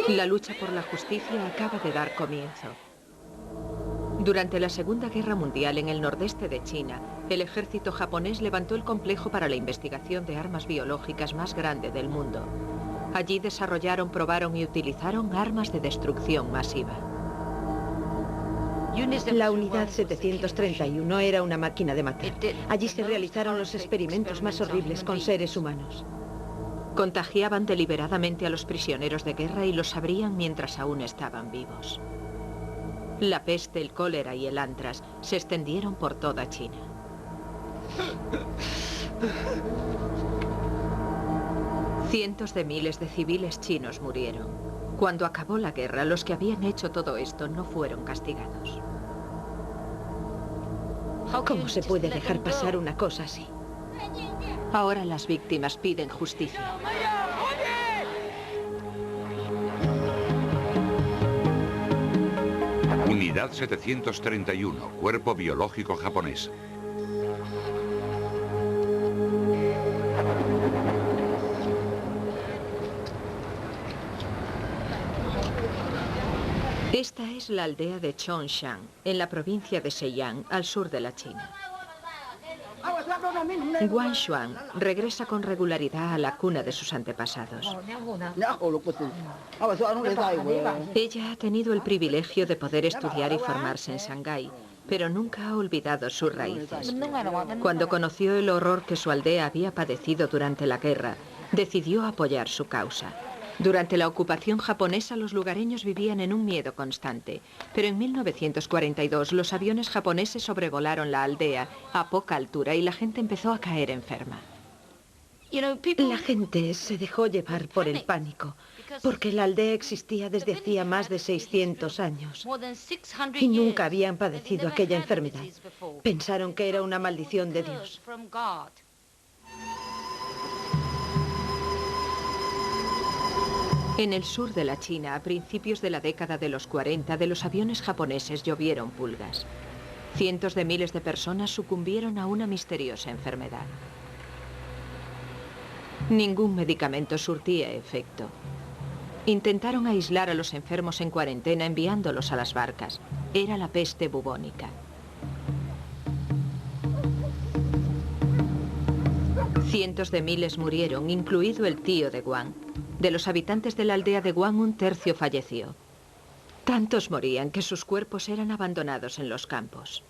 La lucha por la justicia acaba de dar comienzo. Durante la Segunda Guerra Mundial en el nordeste de China, el ejército japonés levantó el complejo para la investigación de armas biológicas más grande del mundo. Allí desarrollaron, probaron y utilizaron armas de destrucción masiva. La unidad 731 era una máquina de matar. Allí se realizaron los experimentos más horribles con seres humanos. Contagiaban deliberadamente a los prisioneros de guerra y los abrían mientras aún estaban vivos. La peste, el cólera y el antras se extendieron por toda China. Cientos de miles de civiles chinos murieron. Cuando acabó la guerra, los que habían hecho todo esto no fueron castigados. ¿Cómo se puede dejar pasar una cosa así? Ahora las víctimas piden justicia. Unidad 731, Cuerpo Biológico Japonés. Esta es la aldea de Chongshan, en la provincia de Zhejiang, al sur de la China. Wang Xuan regresa con regularidad a la cuna de sus antepasados. Ella ha tenido el privilegio de poder estudiar y formarse en Shanghái, pero nunca ha olvidado sus raíces. Cuando conoció el horror que su aldea había padecido durante la guerra, decidió apoyar su causa. Durante la ocupación japonesa, los lugareños vivían en un miedo constante, pero en 1942 los aviones japoneses sobrevolaron la aldea a poca altura y la gente empezó a caer enferma. La gente se dejó llevar por el pánico, porque la aldea existía desde hacía más de 600 años y nunca habían padecido aquella enfermedad. Pensaron que era una maldición de Dios. En el sur de la China, a principios de la década de los 40, de los aviones japoneses llovieron pulgas. Cientos de miles de personas sucumbieron a una misteriosa enfermedad. Ningún medicamento surtía efecto. Intentaron aislar a los enfermos en cuarentena enviándolos a las barcas. Era la peste bubónica. Cientos de miles murieron, incluido el tío de Wang. De los habitantes de la aldea de Wang, un tercio falleció. Tantos morían que sus cuerpos eran abandonados en los campos.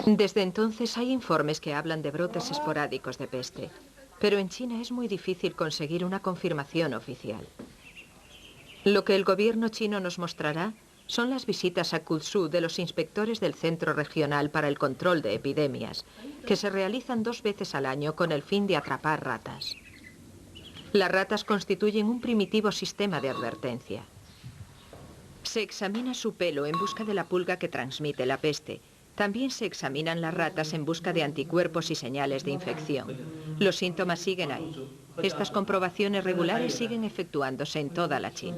Desde entonces hay informes que hablan de brotes esporádicos de peste, pero en China es muy difícil conseguir una confirmación oficial. Lo que el gobierno chino nos mostrará son las visitas a Kuzhou de los inspectores del Centro Regional para el Control de Epidemias, que se realizan 2 veces al año con el fin de atrapar ratas. Las ratas constituyen un primitivo sistema de advertencia. Se examina su pelo en busca de la pulga que transmite la peste. También se examinan las ratas en busca de anticuerpos y señales de infección. Los síntomas siguen ahí. Estas comprobaciones regulares siguen efectuándose en toda la China.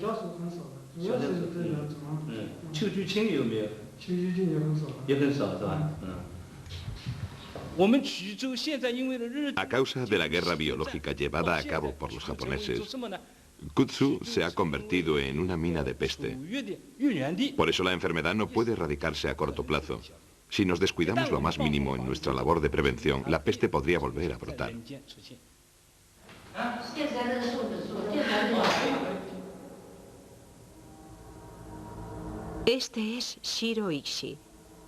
A causa de la guerra biológica llevada a cabo por los japoneses, Kuzhou se ha convertido en una mina de peste. Por eso la enfermedad no puede erradicarse a corto plazo. Si nos descuidamos lo más mínimo en nuestra labor de prevención, la peste podría volver a brotar. Este es Shiro Ishii,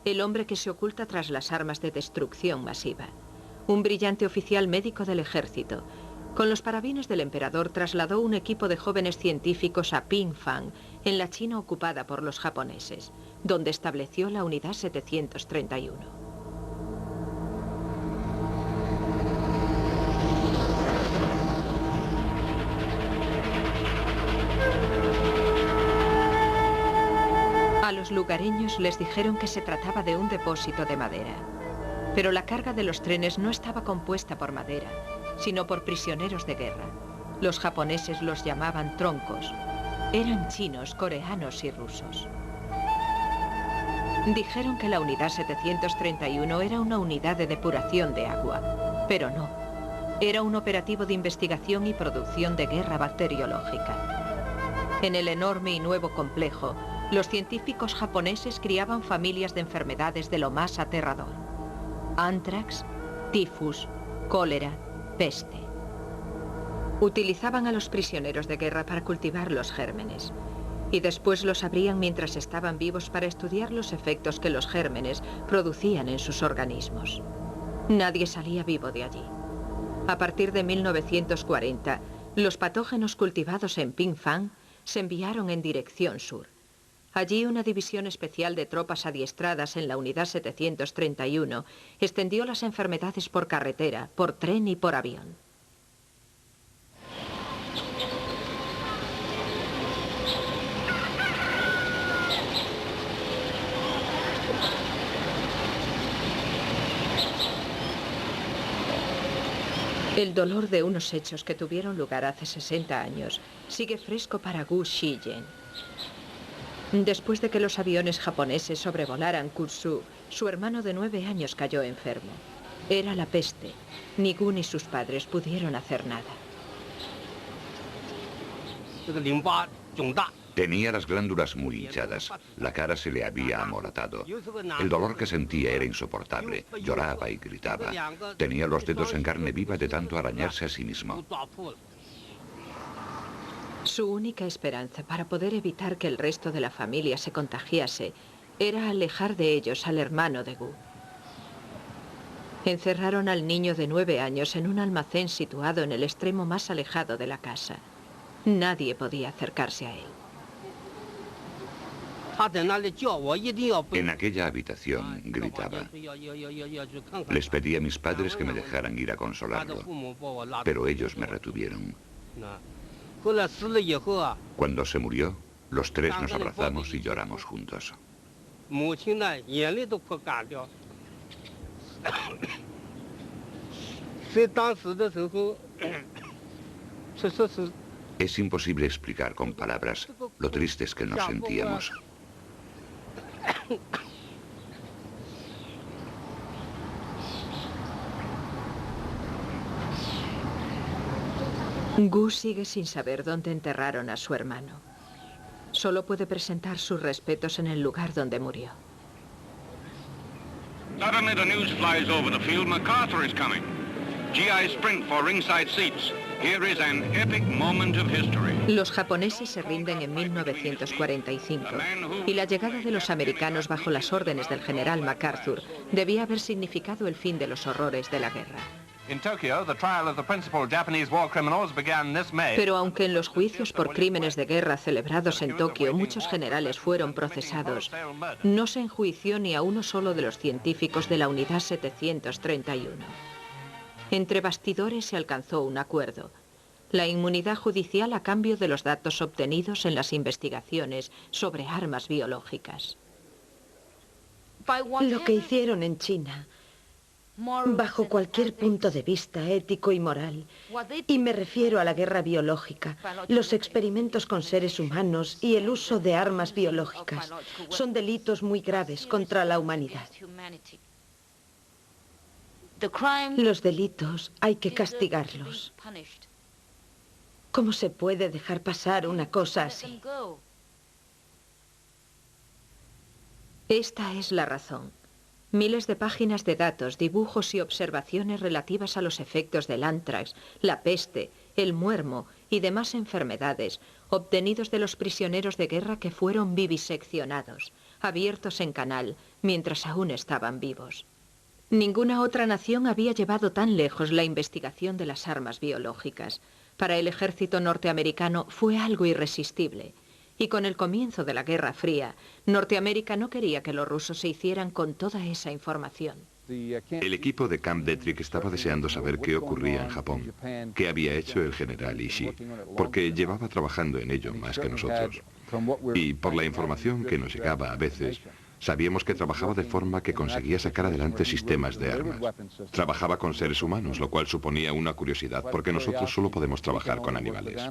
el hombre que se oculta tras las armas de destrucción masiva. Un brillante oficial médico del ejército. Con los parabienes del emperador trasladó un equipo de jóvenes científicos a Pingfang, en la China ocupada por los japoneses, donde estableció la unidad 731. A los lugareños les dijeron que se trataba de un depósito de madera. Pero la carga de los trenes no estaba compuesta por madera, sino por prisioneros de guerra. Los japoneses los llamaban troncos. Eran chinos, coreanos y rusos. Dijeron que la unidad 731 era una unidad de depuración de agua, pero no. Era un operativo de investigación y producción de guerra bacteriológica. En el enorme y nuevo complejo, los científicos japoneses criaban familias de enfermedades de lo más aterrador: anthrax, tifus, cólera, peste. Utilizaban a los prisioneros de guerra para cultivar los gérmenes. Y después los abrían mientras estaban vivos para estudiar los efectos que los gérmenes producían en sus organismos. Nadie salía vivo de allí. A partir de 1940, los patógenos cultivados en Pingfang se enviaron en dirección sur. Allí una división especial de tropas adiestradas en la unidad 731 extendió las enfermedades por carretera, por tren y por avión. El dolor de unos hechos que tuvieron lugar hace 60 años sigue fresco para Gu Shiyen. Después de que los aviones japoneses sobrevolaran Kutsu, su hermano de 9 años cayó enfermo. Era la peste. Ni Gu ni sus padres pudieron hacer nada. Tenía las glándulas muy hinchadas, la cara se le había amoratado. El dolor que sentía era insoportable, lloraba y gritaba. Tenía los dedos en carne viva de tanto arañarse a sí mismo. Su única esperanza para poder evitar que el resto de la familia se contagiase era alejar de ellos al hermano de Gu. Encerraron al niño de 9 años en un almacén situado en el extremo más alejado de la casa. Nadie podía acercarse a él. En aquella habitación gritaba. Les pedí a mis padres que me dejaran ir a consolarlo, pero ellos me retuvieron. Cuando se murió, los 3 nos abrazamos y lloramos juntos. Es imposible explicar con palabras lo tristes que nos sentíamos. Gu sigue sin saber dónde enterraron a su hermano. Solo puede presentar sus respetos en el lugar donde murió. Suddenly the news flies over the field. MacArthur is coming. GI sprint for ringside seats. Here is an epic moment of history. Los japoneses se rinden en 1945 y la llegada de los americanos bajo las órdenes del general MacArthur debía haber significado el fin de los horrores de la guerra. Pero aunque en los juicios por crímenes de guerra celebrados en Tokio muchos generales fueron procesados, no se enjuició ni a uno solo de los científicos de la unidad 731. Entre bastidores se alcanzó un acuerdo: la inmunidad judicial a cambio de los datos obtenidos en las investigaciones sobre armas biológicas. Lo que hicieron en China, bajo cualquier punto de vista ético y moral, y me refiero a la guerra biológica, los experimentos con seres humanos y el uso de armas biológicas, son delitos muy graves contra la humanidad. Los delitos hay que castigarlos. ¿Cómo se puede dejar pasar una cosa así? Esta es la razón. Miles de páginas de datos, dibujos y observaciones relativas a los efectos del anthrax, la peste, el muermo y demás enfermedades, obtenidos de los prisioneros de guerra que fueron viviseccionados, abiertos en canal, mientras aún estaban vivos. Ninguna otra nación había llevado tan lejos la investigación de las armas biológicas. Para el ejército norteamericano fue algo irresistible. Y con el comienzo de la Guerra Fría, Norteamérica no quería que los rusos se hicieran con toda esa información. El equipo de Camp Detrick estaba deseando saber qué ocurría en Japón, qué había hecho el general Ishii, porque llevaba trabajando en ello más que nosotros. Y por la información que nos llegaba a veces, sabíamos que trabajaba de forma que conseguía sacar adelante sistemas de armas. Trabajaba con seres humanos, lo cual suponía una curiosidad, porque nosotros solo podemos trabajar con animales.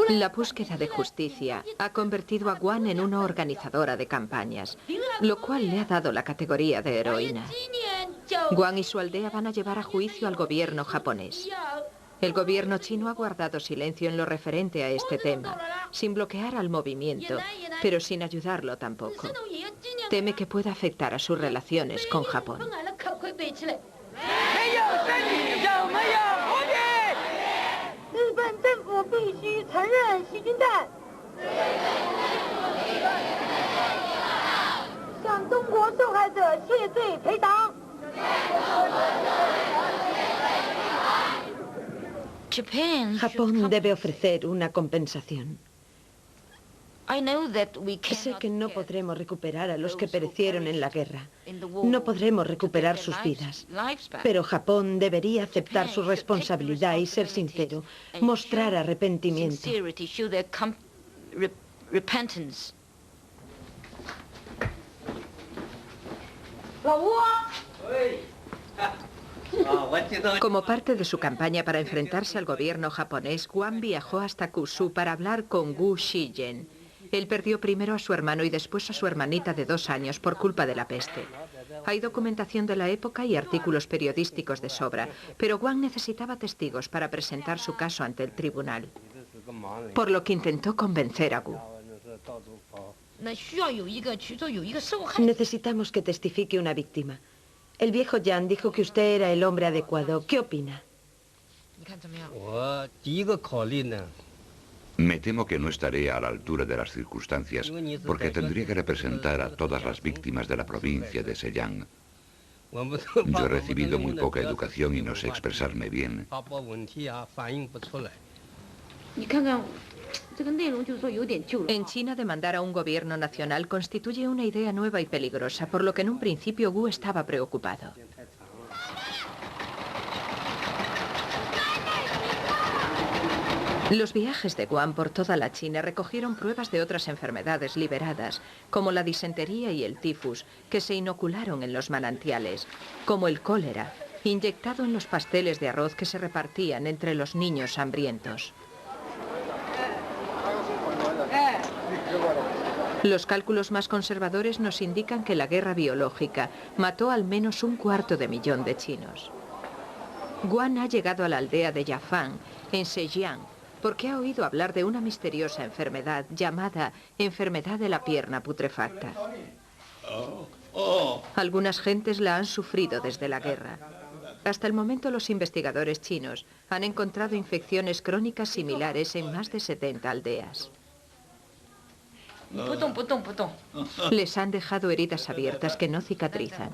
La búsqueda de justicia ha convertido a Guan en una organizadora de campañas, lo cual le ha dado la categoría de heroína. Guan y su aldea van a llevar a juicio al gobierno japonés. El gobierno chino ha guardado silencio en lo referente a este tema, sin bloquear al movimiento, pero sin ayudarlo tampoco. Teme que pueda afectar a sus relaciones con Japón. Japón debe ofrecer una compensación. Sé que no podremos recuperar a los que perecieron en la guerra. No podremos recuperar sus vidas. Pero Japón debería aceptar su responsabilidad y ser sincero, mostrar arrepentimiento. Como parte de su campaña para enfrentarse al gobierno japonés, Guan viajó hasta Kyushu para hablar con Gu Shijen. Él perdió primero a su hermano y después a su hermanita de 2 años por culpa de la peste. Hay documentación de la época y artículos periodísticos de sobra, pero Guan necesitaba testigos para presentar su caso ante el tribunal, por lo que intentó convencer a Gu. Necesitamos que testifique una víctima. El viejo Yan dijo que usted era el hombre adecuado. ¿Qué opina? Me temo que no estaré a la altura de las circunstancias, porque tendría que representar a todas las víctimas de la provincia de Zhejiang. Yo he recibido muy poca educación y no sé expresarme bien. En China, demandar a un gobierno nacional constituye una idea nueva y peligrosa, por lo que en un principio Gu estaba preocupado. Los viajes de Guan por toda la China recogieron pruebas de otras enfermedades liberadas, como la disentería y el tifus, que se inocularon en los manantiales, como el cólera, inyectado en los pasteles de arroz que se repartían entre los niños hambrientos. Los cálculos más conservadores nos indican que la guerra biológica mató al menos 250.000 de chinos. Guan ha llegado a la aldea de Yafan, en Zhejiang, porque ha oído hablar de una misteriosa enfermedad llamada enfermedad de la pierna putrefacta. Algunas gentes la han sufrido desde la guerra. Hasta el momento los investigadores chinos han encontrado infecciones crónicas similares en más de 70 aldeas. Les han dejado heridas abiertas que no cicatrizan.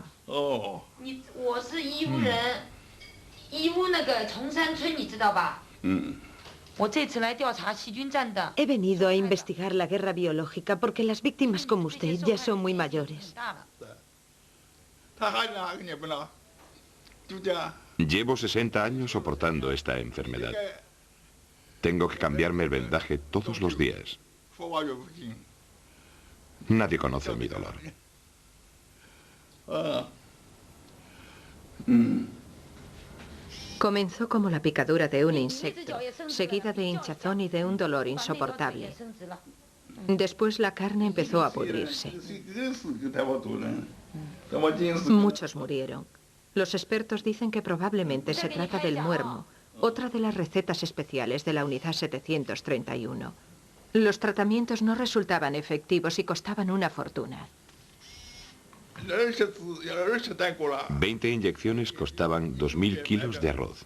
He venido a investigar la guerra biológica porque las víctimas como usted ya son muy mayores. Llevo 60 años soportando esta enfermedad. Tengo que cambiarme el vendaje todos los días. Nadie conoce mi dolor. Comenzó como la picadura de un insecto, seguida de hinchazón y de un dolor insoportable. Después la carne empezó a pudrirse. Muchos murieron. Los expertos dicen que probablemente se trata del muermo, otra de las recetas especiales de la unidad 731. Los tratamientos no resultaban efectivos y costaban una fortuna. 20 inyecciones costaban 2.000 kilos de arroz.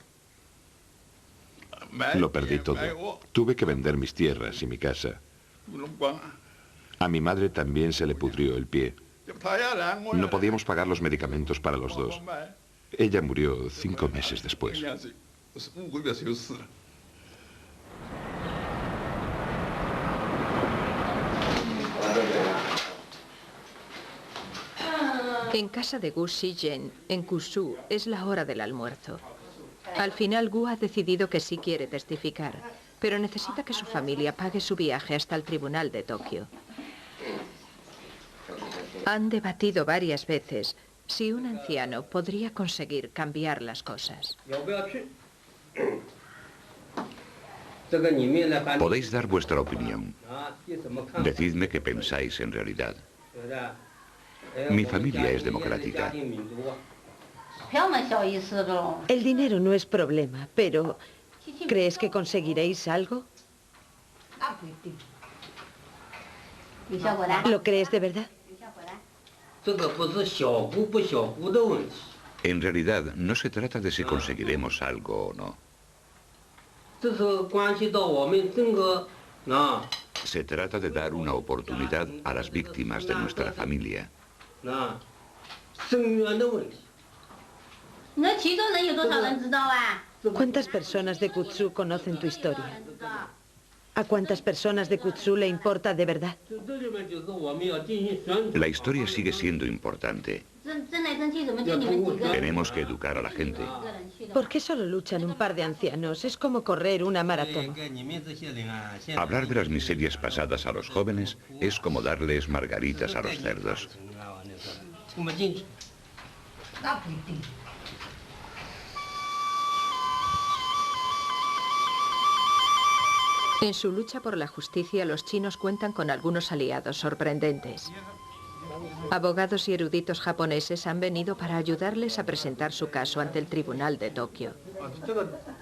Lo perdí todo. Tuve que vender mis tierras y mi casa. A mi madre también se le pudrió el pie. No podíamos pagar los medicamentos para los dos. Ella murió 5 meses después. En casa de Gu Shijen, en Kyushu, es la hora del almuerzo. Al final, Gu ha decidido que sí quiere testificar, pero necesita que su familia pague su viaje hasta el tribunal de Tokio. Han debatido varias veces si un anciano podría conseguir cambiar las cosas. Podéis dar vuestra opinión. Decidme qué pensáis en realidad. Mi familia es democrática. El dinero no es problema, pero ¿crees que conseguiréis algo? ¿Lo crees de verdad? En realidad, no se trata de si conseguiremos algo o no. Se trata de dar una oportunidad a las víctimas de nuestra familia. ¿Cuántas personas de Kutsu conocen tu historia? ¿A cuántas personas de Kutsu le importa de verdad? La historia sigue siendo importante. Tenemos que educar a la gente. ¿Por qué solo luchan un par de ancianos? Es como correr una maratón. Hablar de las miserias pasadas a los jóvenes es como darles margaritas a los cerdos. En su lucha por la justicia, los chinos cuentan con algunos aliados sorprendentes. Abogados y eruditos japoneses han venido para ayudarles a presentar su caso ante el tribunal de Tokio.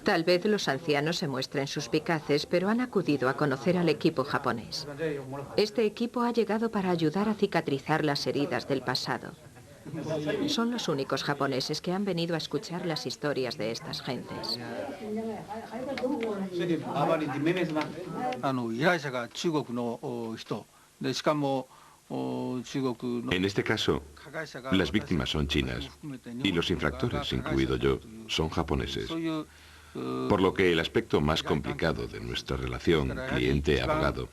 Tal vez los ancianos se muestren suspicaces, pero han acudido a conocer al equipo japonés. Este equipo ha llegado para ayudar a cicatrizar las heridas del pasado. Son los únicos japoneses que han venido a escuchar las historias de estas gentes. En este caso, las víctimas son chinas y los infractores, incluido yo, son japoneses. Por lo que el aspecto más complicado de nuestra relación cliente-abogado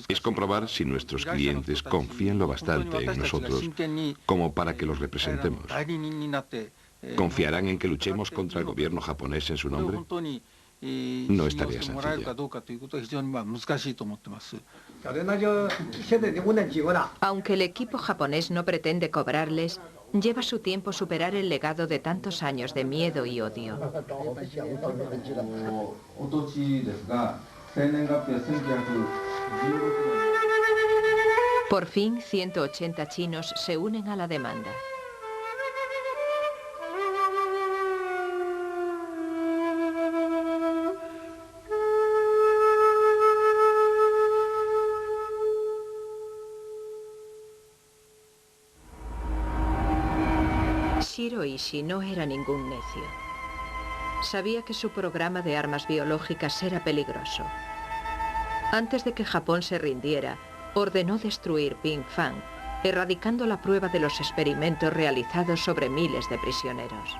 es comprobar si nuestros clientes confían lo bastante en nosotros como para que los representemos. ¿Confiarán en que luchemos contra el gobierno japonés en su nombre? No es tarea sencilla. Aunque el equipo japonés no pretende cobrarles, lleva su tiempo superar el legado de tantos años de miedo y odio. Por fin, 180 chinos se unen a la demanda. Shiro Ishii no era ningún necio. Sabía que su programa de armas biológicas era peligroso. Antes de que Japón se rindiera, ordenó destruir Pingfang, erradicando la prueba de los experimentos realizados sobre miles de prisioneros.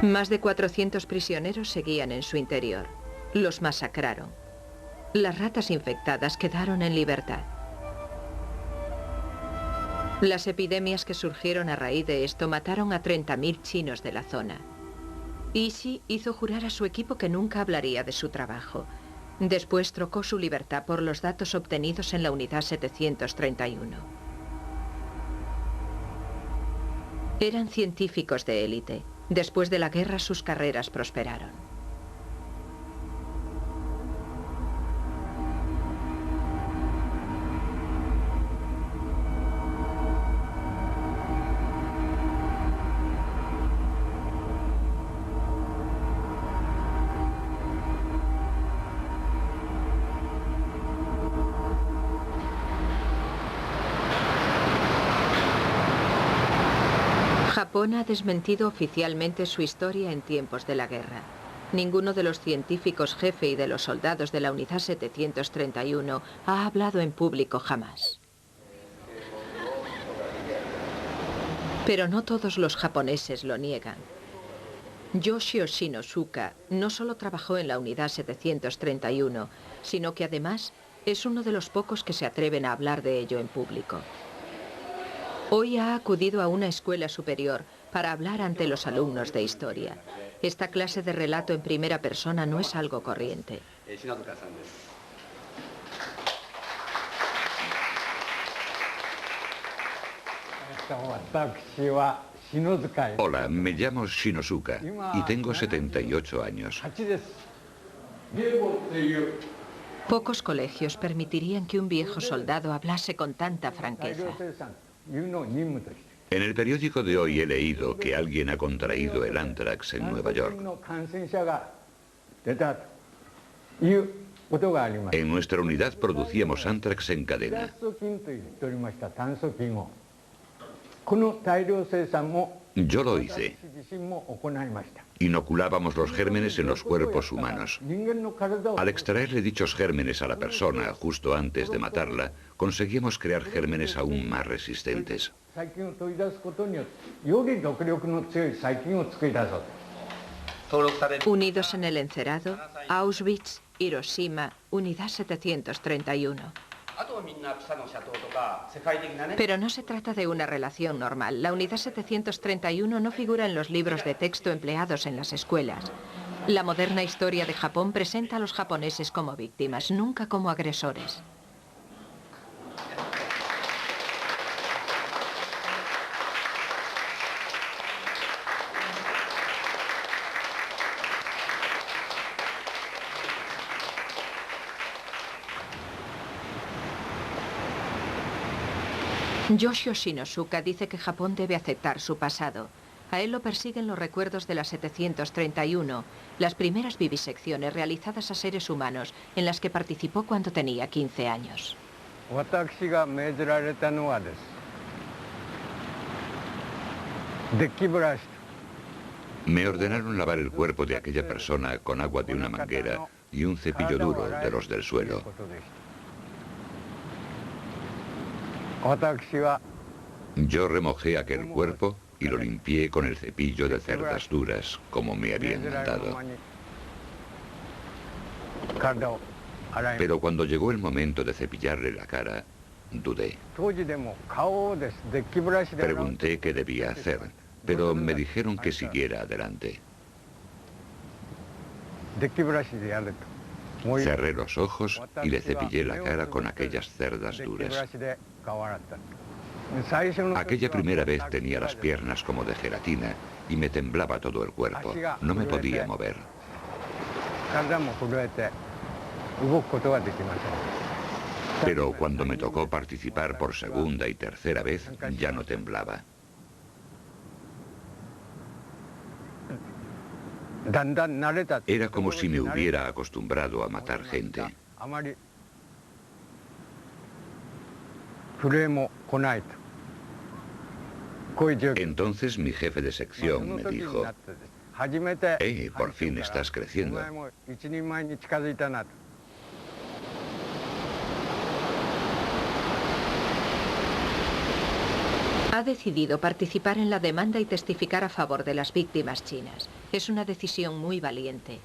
Más de 400 prisioneros seguían en su interior. Los masacraron. Las ratas infectadas quedaron en libertad. Las epidemias que surgieron a raíz de esto mataron a 30.000 chinos de la zona. Ishii hizo jurar a su equipo que nunca hablaría de su trabajo. Después trocó su libertad por los datos obtenidos en la unidad 731. Eran científicos de élite. Después de la guerra, sus carreras prosperaron. Japón ha desmentido oficialmente su historia en tiempos de la guerra. Ninguno de los científicos jefe y de los soldados de la unidad 731 ha hablado en público jamás. Pero no todos los japoneses lo niegan. Yoshio Shinosuka no solo trabajó en la unidad 731, sino que además es uno de los pocos que se atreven a hablar de ello en público. Hoy ha acudido a una escuela superior para hablar ante los alumnos de historia. Esta clase de relato en primera persona no es algo corriente. Hola, me llamo Shinosuka y tengo 78 años. Pocos colegios permitirían que un viejo soldado hablase con tanta franqueza. En el periódico de hoy he leído que alguien ha contraído el anthrax en Nueva York. En nuestra unidad producíamos anthrax en cadena. Yo lo hice. Inoculábamos los gérmenes en los cuerpos humanos. Al extraerle dichos gérmenes a la persona justo antes de matarla, conseguíamos crear gérmenes aún más resistentes. Unidos en el encerado, Auschwitz, Hiroshima, Unidad 731. Pero no se trata de una relación normal. La Unidad 731 no figura en los libros de texto empleados en las escuelas. La moderna historia de Japón presenta a los japoneses como víctimas, nunca como agresores. Yoshio Shinosuka dice que Japón debe aceptar su pasado. A él lo persiguen los recuerdos de la 731, las primeras vivisecciones realizadas a seres humanos en las que participó cuando tenía 15 años. Me ordenaron lavar el cuerpo de aquella persona con agua de una manguera y un cepillo duro de los del suelo. Yo remojé aquel cuerpo y lo limpié con el cepillo de cerdas duras, como me habían mandado. Pero cuando llegó el momento de cepillarle la cara, dudé. Pregunté qué debía hacer, pero me dijeron que siguiera adelante. Cerré los ojos y le cepillé la cara con aquellas cerdas duras. Aquella primera vez tenía las piernas como de gelatina y me temblaba todo el cuerpo. No me podía mover. Pero cuando me tocó participar por segunda y tercera vez, ya no temblaba. Era como si me hubiera acostumbrado a matar gente. Entonces mi jefe de sección me dijo: por fin estás creciendo. Ha decidido participar en la demanda y testificar a favor de las víctimas chinas. Es una decisión muy valiente.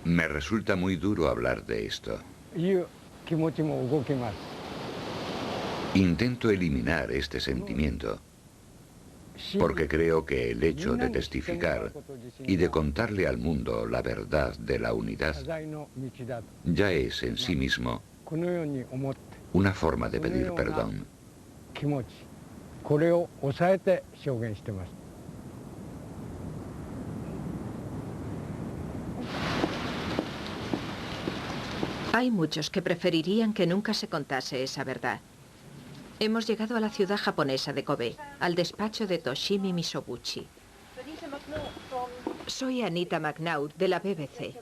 Me resulta muy duro hablar de esto. Intento eliminar este sentimiento, porque creo que el hecho de testificar y de contarle al mundo la verdad de la unidad ya es en sí mismo una forma de pedir perdón. Hay muchos que preferirían que nunca se contase esa verdad. Hemos llegado a la ciudad japonesa de Kobe, al despacho de Toshimi Misoguchi. Soy Anita McNaught, de la BBC.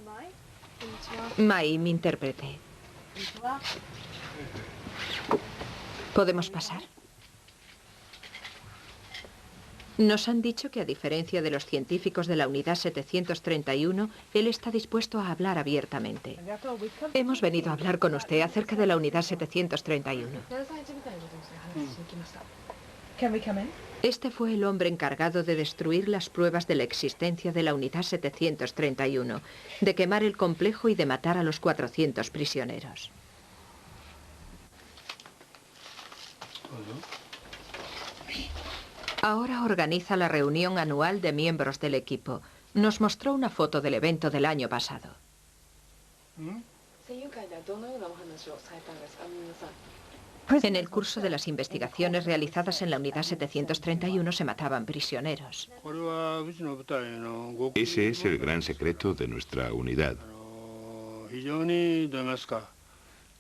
Mai, mi intérprete. ¿Podemos pasar? Nos han dicho que, a diferencia de los científicos de la Unidad 731, él está dispuesto a hablar abiertamente. Hemos venido a hablar con usted acerca de la Unidad 731. Este fue el hombre encargado de destruir las pruebas de la existencia de la Unidad 731, de quemar el complejo y de matar a los 400 prisioneros. Ahora organiza la reunión anual de miembros del equipo. Nos mostró una foto del evento del año pasado. En el curso de las investigaciones realizadas en la unidad 731 se mataban prisioneros. Ese es el gran secreto de nuestra unidad.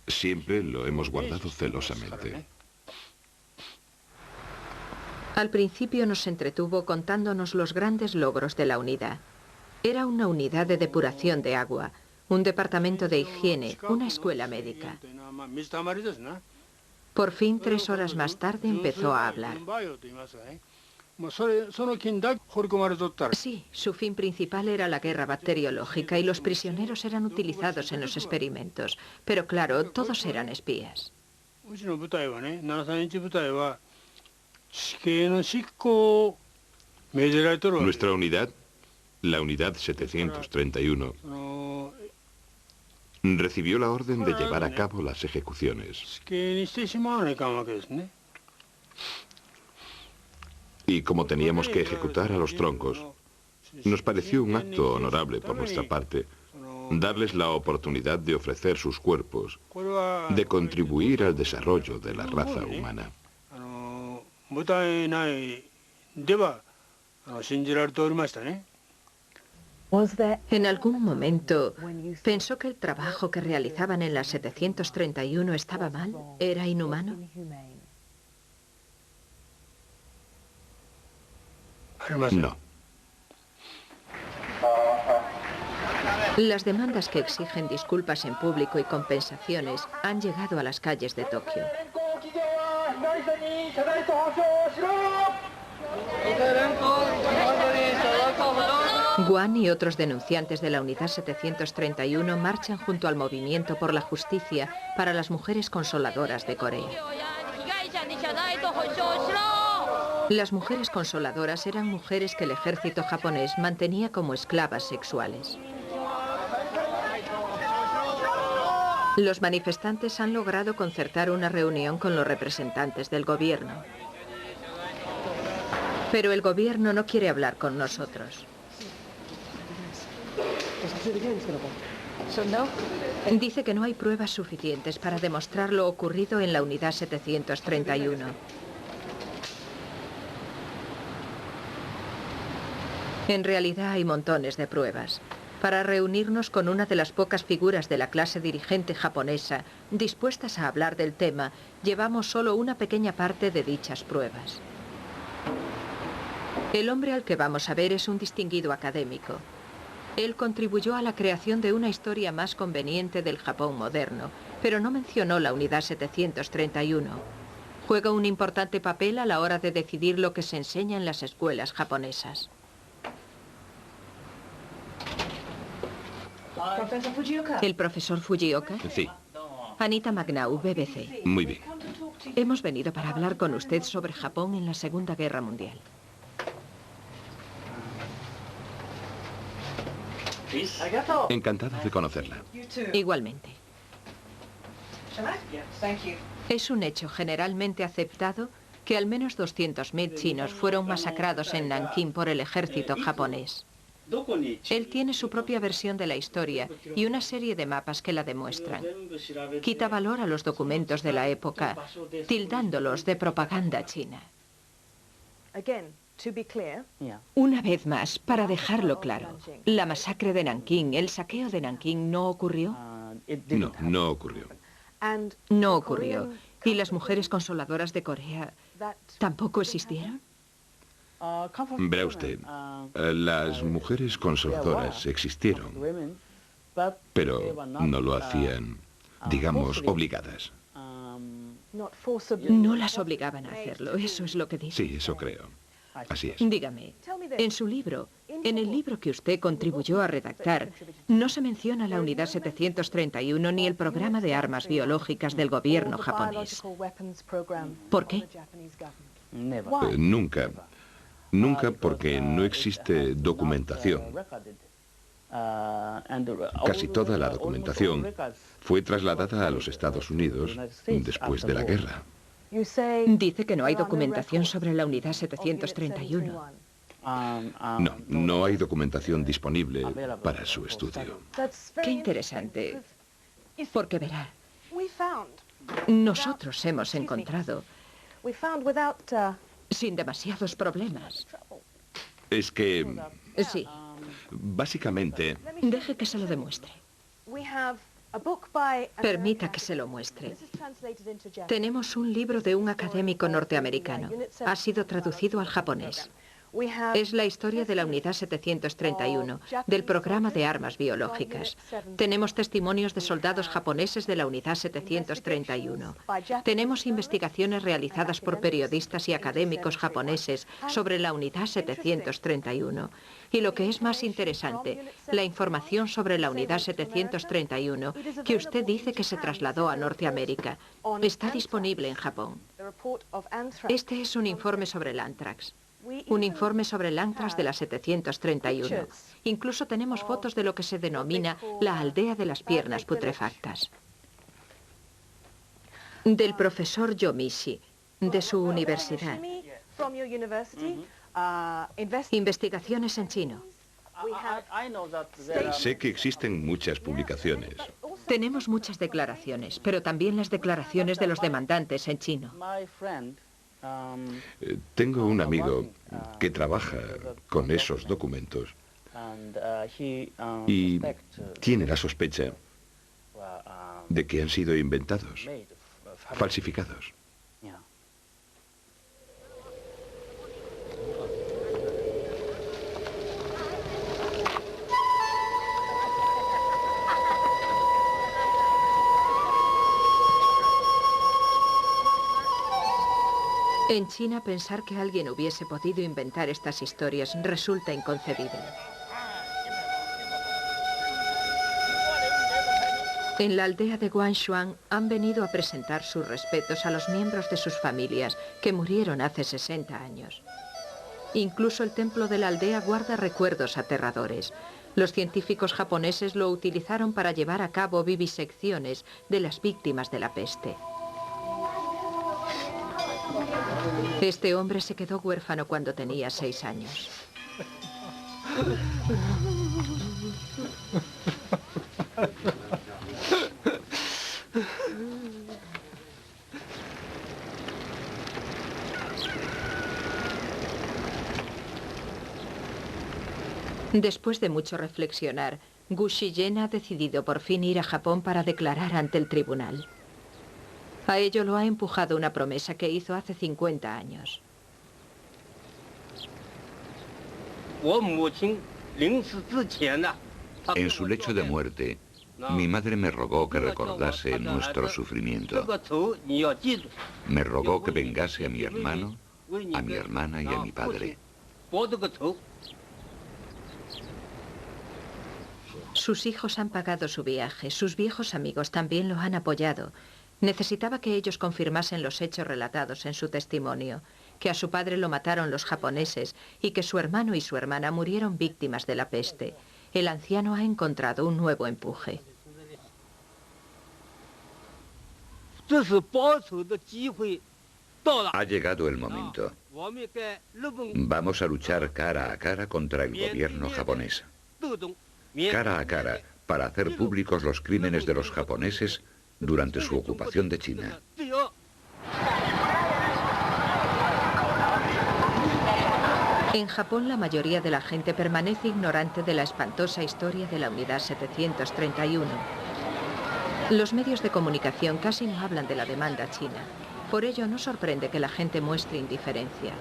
Siempre lo hemos guardado celosamente. Al principio nos entretuvo contándonos los grandes logros de la unidad. Era una unidad de depuración de agua, un departamento de higiene, una escuela médica. Por fin, 3 horas más tarde, empezó a hablar. Sí, su fin principal era la guerra bacteriológica y los prisioneros eran utilizados en los experimentos. Pero claro, todos eran espías. Nuestra unidad, la unidad 731, recibió la orden de llevar a cabo las ejecuciones. Y como teníamos que ejecutar a los troncos, nos pareció un acto honorable por nuestra parte darles la oportunidad de ofrecer sus cuerpos, de contribuir al desarrollo de la raza humana. En algún momento pensó que el trabajo que realizaban en la 731 estaba mal, era inhumano. No. Las demandas que exigen disculpas en público y compensaciones han llegado a las calles de Tokio. Guan y otros denunciantes de la unidad 731 marchan junto al movimiento por la justicia para las mujeres consoladoras de Corea. Las mujeres consoladoras eran mujeres que el ejército japonés mantenía como esclavas sexuales. Los manifestantes han logrado concertar una reunión con los representantes del gobierno. Pero el gobierno no quiere hablar con nosotros. Dice que no hay pruebas suficientes para demostrar lo ocurrido en la unidad 731. En realidad hay montones de pruebas. Para reunirnos con una de las pocas figuras de la clase dirigente japonesa dispuestas a hablar del tema, llevamos solo una pequeña parte de dichas pruebas. El hombre al que vamos a ver es un distinguido académico. Él contribuyó a la creación de una historia más conveniente del Japón moderno, pero no mencionó la unidad 731. Juega un importante papel a la hora de decidir lo que se enseña en las escuelas japonesas. ¿El profesor Fujioka? Sí. Anita Magnau, BBC. Muy bien. Hemos venido para hablar con usted sobre Japón en la Segunda Guerra Mundial. Encantado de conocerla. Igualmente. Es un hecho generalmente aceptado que al menos 200.000 chinos fueron masacrados en Nankín por el ejército japonés. Él tiene su propia versión de la historia y una serie de mapas que la demuestran. Quita valor a los documentos de la época, tildándolos de propaganda china. Una vez más, para dejarlo claro, la masacre de Nankín, el saqueo de Nankín, ¿no ocurrió? No, no ocurrió. No ocurrió. ¿Y las mujeres consoladoras de Corea tampoco existieron? Verá usted, las mujeres consoladoras existieron, pero no lo hacían, digamos, obligadas. No las obligaban a hacerlo, eso es lo que dice. Sí, eso creo. Así es. Dígame, en su libro, en el libro que usted contribuyó a redactar, no se menciona la unidad 731 ni el programa de armas biológicas del gobierno japonés. ¿Por qué? Nunca. Nunca, porque no existe documentación. Casi toda la documentación fue trasladada a los Estados Unidos después de la guerra. Dice que no hay documentación sobre la unidad 731. No hay documentación disponible para su estudio. Qué interesante. Porque verá, nosotros hemos encontrado sin demasiados problemas. Es que, Sí, básicamente, deje que se lo demuestre. Permita que se lo muestre. Tenemos un libro de un académico norteamericano. Ha sido traducido al japonés. Es la historia de la unidad 731, del programa de armas biológicas. Tenemos testimonios de soldados japoneses de la unidad 731. Tenemos investigaciones realizadas por periodistas y académicos japoneses sobre la unidad 731. Y lo que es más interesante, la información sobre la unidad 731, que usted dice que se trasladó a Norteamérica, está disponible en Japón. Este es un informe sobre el anthrax. Un informe sobre el anthrax de la 731. Incluso tenemos fotos de lo que se denomina la aldea de las piernas putrefactas. Del profesor Yomishi, de su universidad. Investigaciones en chino. sé que existen muchas publicaciones. Tenemos muchas declaraciones, pero también las declaraciones de los demandantes en chino. Tengo un amigo que trabaja con esos documentos y tiene la sospecha de que han sido inventados, falsificados. En China, pensar que alguien hubiese podido inventar estas historias resulta inconcebible. En la aldea de Guanshuang han venido a presentar sus respetos a los miembros de sus familias que murieron hace 60 años. Incluso el templo de la aldea guarda recuerdos aterradores. Los científicos japoneses lo utilizaron para llevar a cabo vivisecciones de las víctimas de la peste. Este hombre se quedó huérfano cuando tenía 6 años. Después de mucho reflexionar, Gu Shiyen ha decidido por fin ir a Japón para declarar ante el tribunal. A ello lo ha empujado una promesa que hizo hace 50 años. En su lecho de muerte, mi madre me rogó que recordase nuestro sufrimiento. Me rogó que vengase a mi hermano, a mi hermana y a mi padre. Sus hijos han pagado su viaje, sus viejos amigos también lo han apoyado. Necesitaba que ellos confirmasen los hechos relatados en su testimonio, que a su padre lo mataron los japoneses y que su hermano y su hermana murieron víctimas de la peste. El anciano ha encontrado un nuevo empuje. Ha llegado el momento. Vamos a luchar cara a cara contra el gobierno japonés. Cara a cara, para hacer públicos los crímenes de los japoneses durante su ocupación de China. En Japón, la mayoría de la gente permanece ignorante de la espantosa historia de la unidad 731. Los medios de comunicación casi no hablan de la demanda china. Por ello, no sorprende que la gente muestre indiferencia.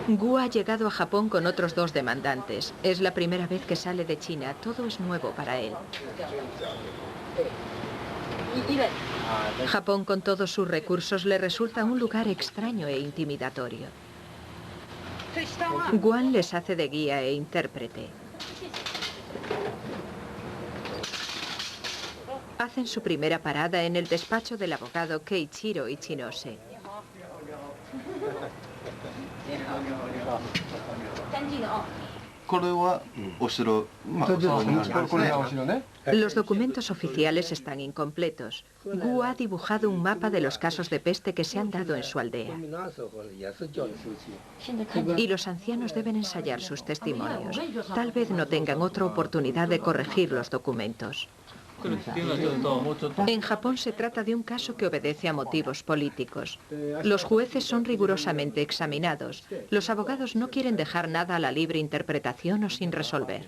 Gu ha llegado a Japón con otros 2 demandantes. Es la primera vez que sale de China. Todo es nuevo para él. Japón, con todos sus recursos, le resulta un lugar extraño e intimidatorio. Guan les hace de guía e intérprete. Hacen su primera parada en el despacho del abogado Keiichiro Ichinose. Los documentos oficiales están incompletos. Gu ha dibujado un mapa de los casos de peste que se han dado en su aldea. Y los ancianos deben ensayar sus testimonios. Tal vez no tengan otra oportunidad de corregir los documentos. En Japón se trata de un caso que obedece a motivos políticos. Los jueces son rigurosamente examinados. Los abogados no quieren dejar nada a la libre interpretación o sin resolver.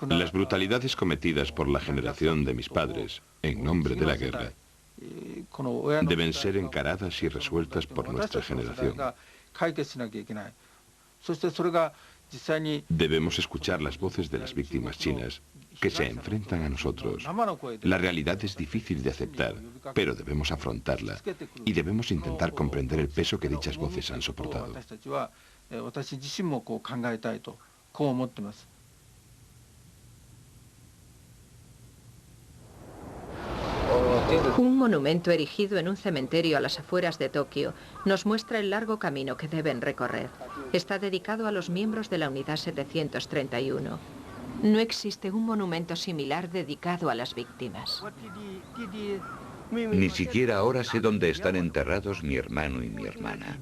Las brutalidades cometidas por la generación de mis padres, en nombre de la guerra, deben ser encaradas y resueltas por nuestra generación. Debemos escuchar las voces de las víctimas chinas que se enfrentan a nosotros. La realidad es difícil de aceptar, pero debemos afrontarla y debemos intentar comprender el peso que dichas voces han soportado. Un monumento erigido en un cementerio a las afueras de Tokio nos muestra el largo camino que deben recorrer. Está dedicado a los miembros de la Unidad 731. No existe un monumento similar dedicado a las víctimas. Ni siquiera ahora sé dónde están enterrados mi hermano y mi hermana.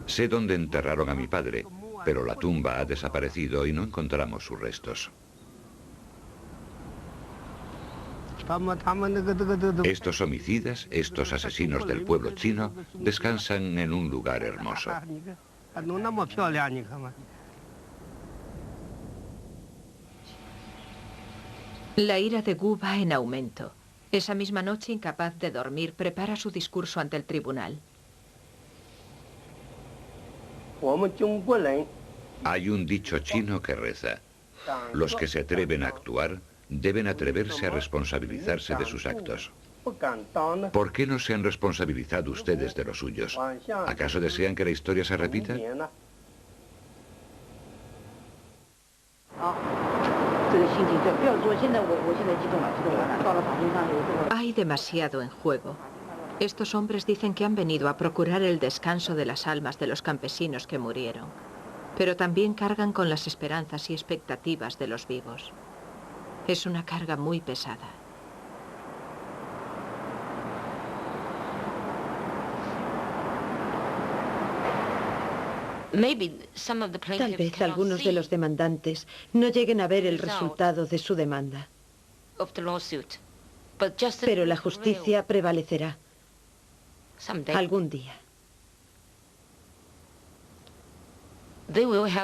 Sé dónde enterraron a mi padre, pero la tumba ha desaparecido y no encontramos sus restos. Estos homicidas, estos asesinos del pueblo chino, descansan en un lugar hermoso. La ira de Gu va en aumento. Esa misma noche, incapaz de dormir, prepara su discurso ante el tribunal. Hay un dicho chino que reza: los que se atreven a actuar deben atreverse a responsabilizarse de sus actos. ¿Por qué no se han responsabilizado ustedes de los suyos? ¿Acaso desean que la historia se repita? Hay demasiado en juego. Estos hombres dicen que han venido a procurar el descanso de las almas de los campesinos que murieron, pero también cargan con las esperanzas y expectativas de los vivos. Es una carga muy pesada. Tal vez algunos de los demandantes no lleguen a ver el resultado de su demanda. Pero la justicia prevalecerá algún día.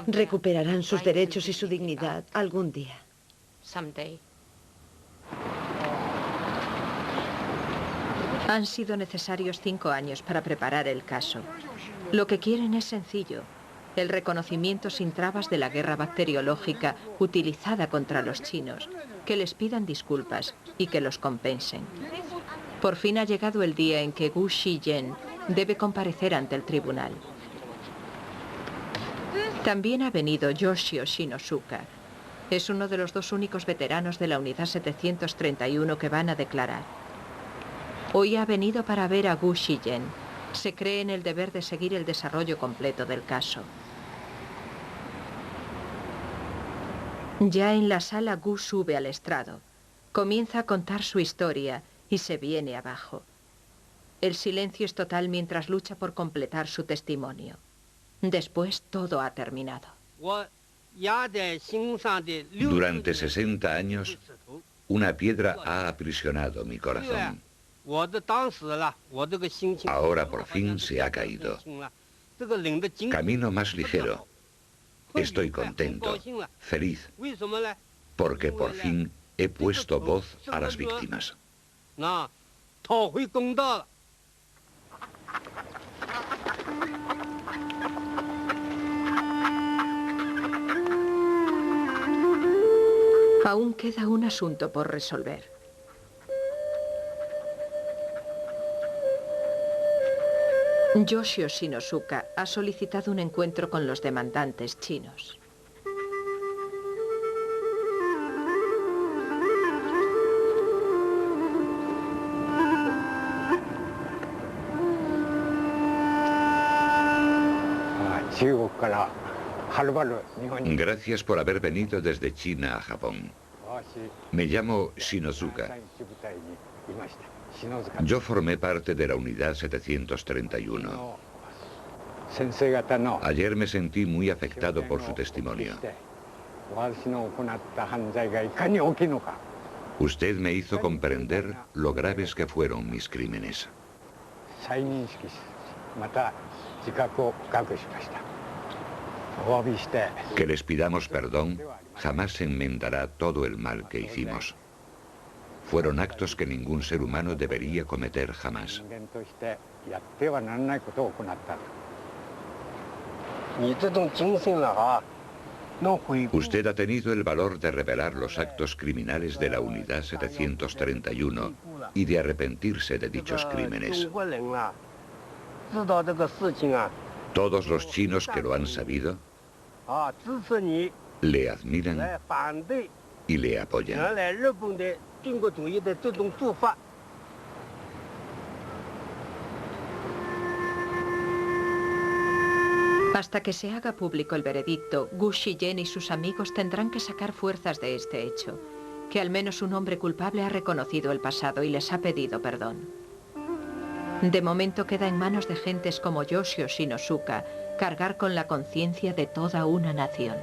Recuperarán sus derechos y su dignidad algún día. Han sido necesarios 5 años para preparar el caso. Lo que quieren es sencillo: el reconocimiento sin trabas de la guerra bacteriológica utilizada contra los chinos, que les pidan disculpas y que los compensen. Por fin ha llegado el día en que Gu Shiyen debe comparecer ante el tribunal. También ha venido Yoshio Shinosuka. Es uno de los 2 únicos veteranos de la Unidad 731 que van a declarar. Hoy ha venido para ver a Gu Shiyen. Se cree en el deber de seguir el desarrollo completo del caso. Ya en la sala, Gu sube al estrado. Comienza a contar su historia y se viene abajo. El silencio es total mientras lucha por completar su testimonio. Después todo ha terminado. Durante 60 años, una piedra ha aprisionado mi corazón. Ahora por fin se ha caído. Camino más ligero. Estoy contento, feliz, porque por fin he puesto voz a las víctimas. Aún queda un asunto por resolver. Yoshio Shinosuka ha solicitado un encuentro con los demandantes chinos. Gracias por haber venido desde China a Japón. Me llamo Shinozuka. Yo formé parte de la unidad 731. Ayer me sentí muy afectado por su testimonio. Usted me hizo comprender lo graves que fueron mis crímenes. Que les pidamos perdón jamás se enmendará todo el mal que hicimos. Fueron actos que ningún ser humano debería cometer jamás. Usted ha tenido el valor de revelar los actos criminales de la unidad 731 y de arrepentirse de dichos crímenes. Todos los chinos que lo han sabido le admiran y le apoyan. Hasta que se haga público el veredicto, Gu Shiyen y sus amigos tendrán que sacar fuerzas de este hecho, que al menos un hombre culpable ha reconocido el pasado y les ha pedido perdón. De momento queda en manos de gentes como Yoshio Shinozuka cargar con la conciencia de toda una nación.